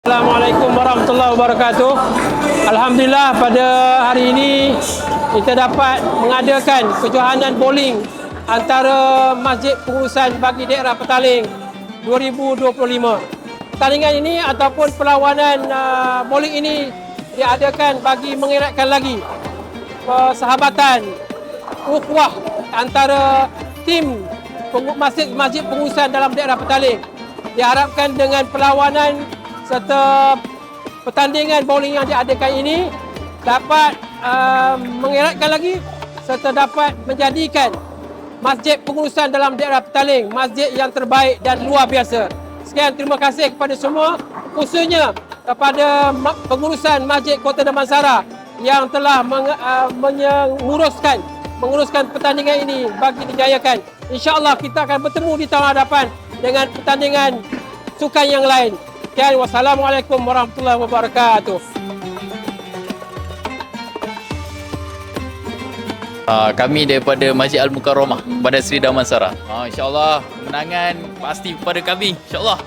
Assalamualaikum warahmatullahi wabarakatuh. Alhamdulillah pada hari ini kita dapat mengadakan kejohanan bowling antara Masjid Pengurusan bagi Daerah Petaling 2025. Pertandingan ini ataupun perlawanan bowling ini diadakan bagi mengeratkan lagi persahabatan, ukhuwah antara tim Masjid Pengurusan dalam daerah Petaling. Diharapkan dengan perlawanan serta pertandingan bowling yang diadakan ini dapat mengeratkan lagi serta dapat menjadikan Masjid Pengurusan dalam daerah Petaling masjid yang terbaik dan luar biasa. Sekian, terima kasih kepada semua, khususnya kepada pengurusan Masjid Kota Damansara yang telah menguruskan pertandingan ini bagi dijayakan. InsyaAllah kita akan bertemu di tahun hadapan dengan pertandingan sukan yang lain. Sekian, wassalamualaikum warahmatullahi wabarakatuh. Kami daripada Masjid Al-Mukarramah, Bandar Seri Damansara. InsyaAllah kemenangan pasti kepada kami, insyaAllah.